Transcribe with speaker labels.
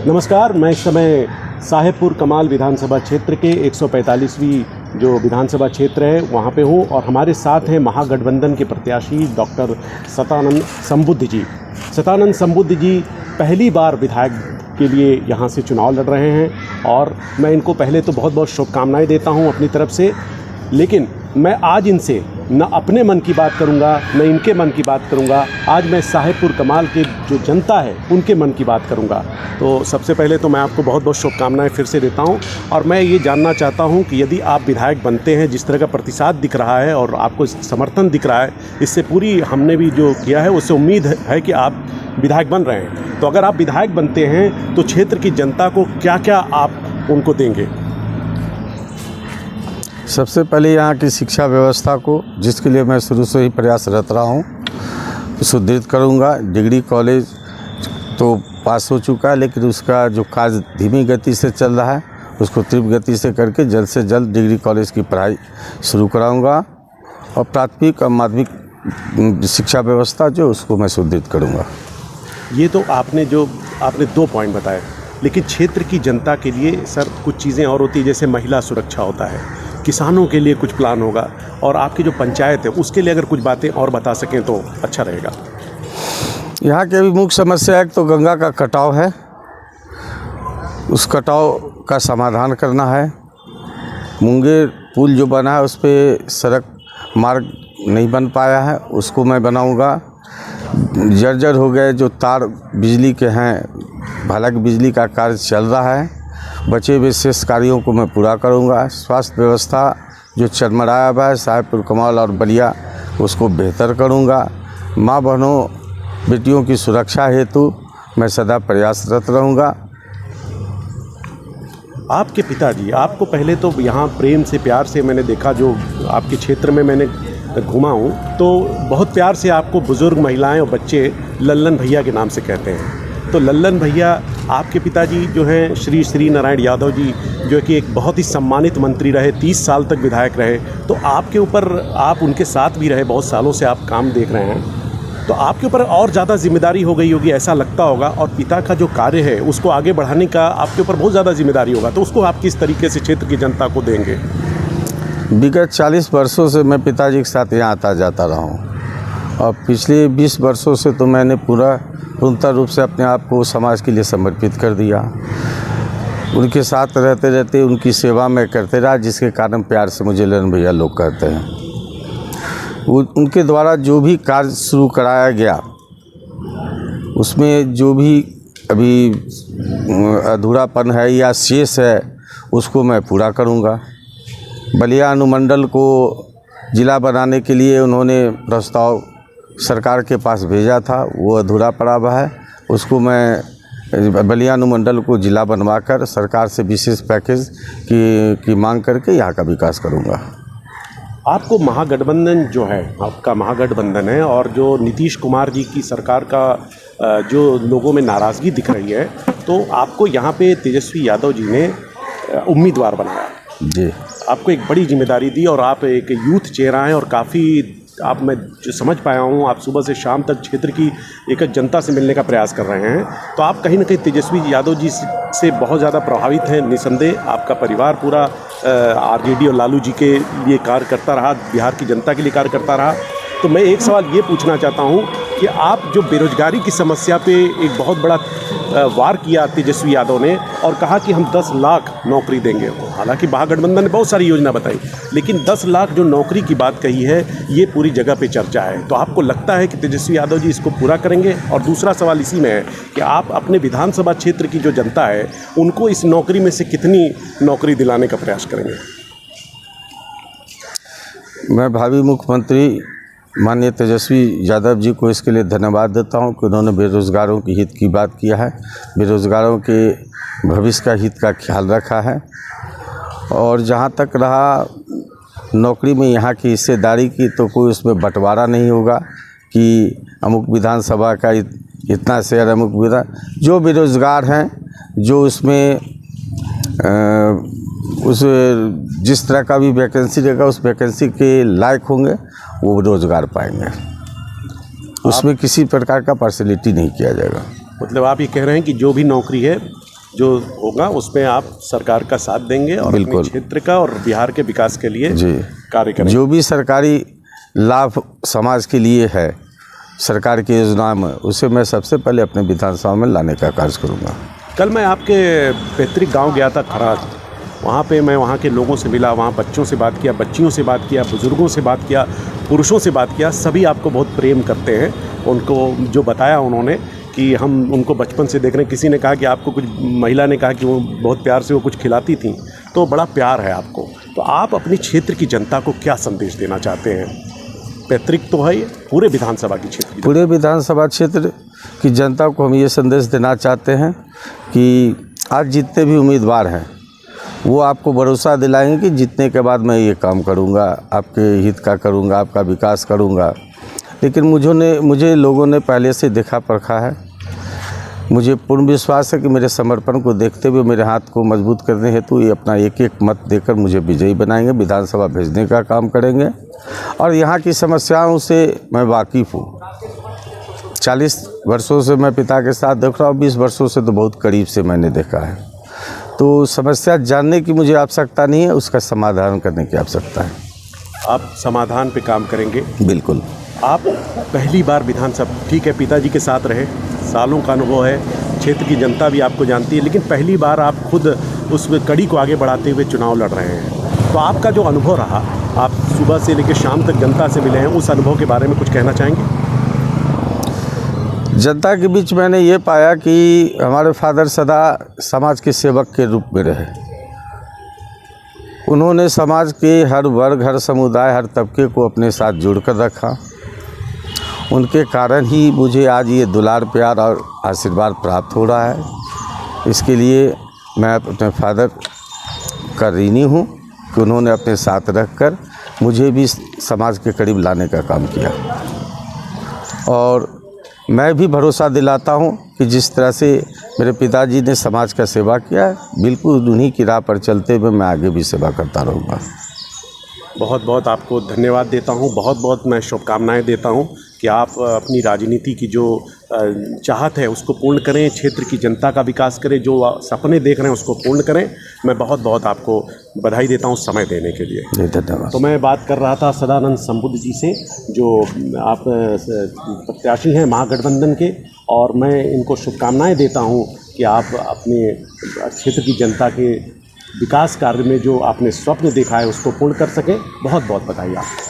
Speaker 1: नमस्कार, मैं इस समय साहेबपुर कमाल विधानसभा क्षेत्र के 145वीं जो विधानसभा क्षेत्र है वहाँ पे हूँ और हमारे साथ हैं महागठबंधन के प्रत्याशी डॉक्टर सतानंद सम्बुद्ध जी। सतानंद सम्बुद्ध जी पहली बार विधायक के लिए यहाँ से चुनाव लड़ रहे हैं और मैं इनको पहले तो बहुत बहुत शुभकामनाएं देता हूँ अपनी तरफ से। लेकिन मैं आज इनसे न अपने मन की बात करूंगा न इनके मन की बात करूंगा। आज मैं साहेबपुर कमाल के जो जनता है उनके मन की बात करूंगा। तो सबसे पहले तो मैं आपको बहुत बहुत शुभकामनाएं फिर से देता हूं और मैं ये जानना चाहता हूं कि यदि आप विधायक बनते हैं, जिस तरह का प्रतिसाद दिख रहा है और आपको समर्थन दिख रहा है, इससे पूरी हमने भी जो किया है उससे उम्मीद है कि आप विधायक बन रहे हैं। तो अगर आप विधायक बनते हैं तो क्षेत्र की जनता को क्या क्या आप उनको देंगे?
Speaker 2: सबसे पहले यहाँ की शिक्षा व्यवस्था को, जिसके लिए मैं शुरू से ही प्रयासरत रहा हूँ, सुदृढ़ करूँगा। डिग्री कॉलेज तो पास हो चुका है, लेकिन उसका जो कार्य धीमी गति से चल रहा है उसको तीव्र गति से करके जल्द से जल्द डिग्री कॉलेज की पढ़ाई शुरू कराऊँगा और प्राथमिक और माध्यमिक शिक्षा व्यवस्था जो उसको मैं सुदृढ़ करूँगा।
Speaker 1: ये तो आपने 2 पॉइंट बताए, लेकिन क्षेत्र की जनता के लिए सर कुछ चीज़ें और होती है, जैसे महिला सुरक्षा होता है, किसानों के लिए कुछ प्लान होगा और आपकी जो पंचायत है उसके लिए अगर कुछ बातें और बता सकें तो अच्छा रहेगा।
Speaker 2: यहाँ की अभी मुख्य समस्या एक तो गंगा का कटाव है, उस कटाव का समाधान करना है। मुंगेर पुल जो बना है उस पर सड़क मार्ग नहीं बन पाया है, उसको मैं बनाऊंगा। जर्जर हो गए जो तार बिजली के हैं, हालांकि बिजली का कार्य चल रहा है, बचे हुए शेष कार्यों को मैं पूरा करूंगा। स्वास्थ्य व्यवस्था जो चरमराया हुआ है साहेबपुर कमाल और बलिया, उसको बेहतर करूंगा। माँ बहनों बेटियों की सुरक्षा हेतु मैं सदा प्रयासरत रहूंगा।
Speaker 1: आपके पिताजी, आपको पहले तो यहाँ प्रेम से प्यार से मैंने देखा, जो आपके क्षेत्र में मैंने घूमा हूँ तो बहुत प्यार से आपको बुज़ुर्ग महिलाएं और बच्चे लल्लन भैया के नाम से कहते हैं। तो लल्लन भैया, आपके पिताजी जो हैं श्री नारायण यादव जी, जो कि एक बहुत ही सम्मानित मंत्री रहे, 30 साल तक विधायक रहे, तो आपके ऊपर, आप उनके साथ भी रहे, बहुत सालों से आप काम देख रहे हैं, तो आपके ऊपर और ज़्यादा जिम्मेदारी हो गई होगी, ऐसा लगता होगा। और पिता का जो कार्य है उसको आगे बढ़ाने का आपके ऊपर बहुत ज़्यादा जिम्मेदारी होगा, तो उसको आप किस तरीके से क्षेत्र की जनता को देंगे?
Speaker 2: विगत 40 वर्षों से मैं पिताजी के साथ यहाँ आता जाता रहा हूँ और पिछले 20 वर्षों से तो मैंने पूर्णतः रूप से अपने आप को समाज के लिए समर्पित कर दिया। उनके साथ रहते रहते उनकी सेवा में करते रहा, जिसके कारण प्यार से मुझे लल्लन भैया लोग कहते हैं। उनके द्वारा जो भी कार्य शुरू कराया गया उसमें जो भी अभी अधूरापन है या शेष है उसको मैं पूरा करूँगा। बलिया अनुमंडल को ज़िला बनाने के लिए उन्होंने प्रस्ताव सरकार के पास भेजा था, वो अधूरा पड़ा हुआ है। उसको मैं बलिया अनुमंडल को ज़िला बनवाकर सरकार से विशेष पैकेज की मांग करके यहाँ का विकास करूँगा।
Speaker 1: आपको महागठबंधन जो है, आपका महागठबंधन है और जो नीतीश कुमार जी की सरकार का जो लोगों में नाराज़गी दिख रही है, तो आपको यहाँ पे तेजस्वी यादव जी ने उम्मीदवार बनाया
Speaker 2: जी।
Speaker 1: आपको एक बड़ी जिम्मेदारी दी और आप एक यूथ चेहरा हैं और काफ़ी आप, मैं जो समझ पाया हूँ, आप सुबह से शाम तक क्षेत्र की एक जनता से मिलने का प्रयास कर रहे हैं, तो आप कहीं ना कहीं तेजस्वी यादव जी से बहुत ज़्यादा प्रभावित हैं। निसंदेह आपका परिवार पूरा आरजेडी और लालू जी के लिए कार्य करता रहा, बिहार की जनता के लिए कार्य करता रहा। तो मैं एक सवाल ये पूछना चाहता हूँ कि आप जो बेरोजगारी की समस्या पे एक बहुत बड़ा वार किया तेजस्वी यादव ने और कहा कि हम 10 लाख नौकरी देंगे। हालांकि महागठबंधन ने बहुत सारी योजना बताई, लेकिन 10 लाख जो नौकरी की बात कही है ये पूरी जगह पे चर्चा है। तो आपको लगता है कि तेजस्वी यादव जी इसको पूरा करेंगे? और दूसरा सवाल इसी में है कि आप अपने विधानसभा क्षेत्र की जो जनता है उनको इस नौकरी में से कितनी नौकरी दिलाने का प्रयास करेंगे?
Speaker 2: मैं भावी मुख्यमंत्री माननीय तेजस्वी यादव जी को इसके लिए धन्यवाद देता हूं कि उन्होंने बेरोज़गारों के हित की बात किया है, बेरोज़गारों के भविष्य का हित का ख्याल रखा है। और जहां तक रहा नौकरी में यहाँ की हिस्सेदारी की, तो कोई उसमें बंटवारा नहीं होगा कि अमुक विधानसभा का इतना शेयर, अमुक विधान। जो बेरोज़गार हैं, जो उसमें उस जिस तरह का भी वैकेंसी रहेगा उस वैकेंसी के लायक होंगे, वो रोज़गार पाएंगे। उसमें किसी प्रकार का पार्शलिटी नहीं किया जाएगा।
Speaker 1: मतलब आप ये कह रहे हैं कि जो भी नौकरी है जो होगा उसमें आप सरकार का साथ देंगे और अपने
Speaker 2: बिल्कुल।
Speaker 1: क्षेत्र का और बिहार के विकास के लिए
Speaker 2: जी
Speaker 1: कार्य करेंगे।
Speaker 2: जो भी सरकारी लाभ समाज के लिए है सरकार की योजना में, उसे मैं सबसे पहले अपने विधानसभा में लाने का कार्य करूँगा।
Speaker 1: कल मैं आपके पैतृक गांव गया था खराज, वहाँ पे मैं वहाँ के लोगों से मिला, वहाँ बच्चों से बात किया, बच्चियों से बात किया, बुज़ुर्गों से बात किया, पुरुषों से बात किया। सभी आपको बहुत प्रेम करते हैं। उनको जो बताया उन्होंने कि हम उनको बचपन से देख रहे हैं। किसी ने कहा कि आपको कुछ, महिला ने कहा कि वो बहुत प्यार से वो कुछ खिलाती थी, तो बड़ा प्यार है आपको। तो आप अपने क्षेत्र की जनता को क्या संदेश देना चाहते हैं? पैतृक तो है, पूरे विधानसभा की क्षेत्र की
Speaker 2: पूरे विधानसभा क्षेत्र की जनता को हम ये संदेश देना चाहते हैं कि आज जितने भी उम्मीदवार हैं वो आपको भरोसा दिलाएंगे कि जीतने के बाद मैं ये काम करूँगा, आपके हित का करूँगा, आपका विकास करूँगा। लेकिन मुझे लोगों ने पहले से देखा परखा है। मुझे पूर्ण विश्वास है कि मेरे समर्पण को देखते हुए मेरे हाथ को मजबूत करने हेतु ये अपना एक एक मत देकर मुझे विजयी बनाएंगे, विधानसभा भेजने का काम करेंगे। और यहाँ की समस्याओं से मैं वाकिफ़ हूँ। 40 वर्षों से मैं पिता के साथ देख रहा हूँ, 20 वर्षों से तो बहुत करीब से मैंने देखा है। तो समस्या जानने की मुझे आवश्यकता नहीं है, उसका समाधान करने की आवश्यकता है।
Speaker 1: आप समाधान पे काम करेंगे।
Speaker 2: बिल्कुल।
Speaker 1: आप पहली बार विधानसभा, ठीक है पिताजी के साथ रहे, सालों का अनुभव है, क्षेत्र की जनता भी आपको जानती है, लेकिन पहली बार आप खुद उस कड़ी को आगे बढ़ाते हुए चुनाव लड़ रहे हैं। तो आपका जो अनुभव रहा, आप सुबह से लेकर शाम तक जनता से मिले हैं, उस अनुभव के बारे में कुछ कहना चाहेंगे?
Speaker 2: जनता के बीच मैंने ये पाया कि हमारे फादर सदा समाज के सेवक के रूप में रहे। उन्होंने समाज के हर वर्ग, हर समुदाय, हर तबके को अपने साथ जोड़कर रखा। उनके कारण ही मुझे आज ये दुलार, प्यार और आशीर्वाद प्राप्त हो रहा है। इसके लिए मैं अपने फादर का ऋणी हूँ कि उन्होंने अपने साथ रखकर मुझे भी समाज के करीब लाने का काम किया। और मैं भी भरोसा दिलाता हूँ कि जिस तरह से मेरे पिताजी ने समाज का सेवा किया, बिल्कुल उन्हीं की राह पर चलते हुए मैं आगे भी सेवा करता रहूँगा।
Speaker 1: बहुत बहुत आपको धन्यवाद देता हूँ, बहुत बहुत मैं शुभकामनाएं देता हूँ कि आप अपनी राजनीति की जो चाहत है उसको पूर्ण करें, क्षेत्र की जनता का विकास करें, जो सपने देख रहे हैं उसको पूर्ण करें। मैं बहुत बहुत आपको बधाई देता हूँ समय देने के लिए।
Speaker 2: धन्यवाद।
Speaker 1: तो मैं बात कर रहा था सदानंद संबुद्ध जी से, जो आप प्रत्याशी हैं महागठबंधन के, और मैं इनको शुभकामनाएं देता हूँ कि आप अपने क्षेत्र की जनता के विकास कार्य में जो आपने स्वप्न देखा है उसको पूर्ण कर सकें। बहुत बहुत बधाई आपको।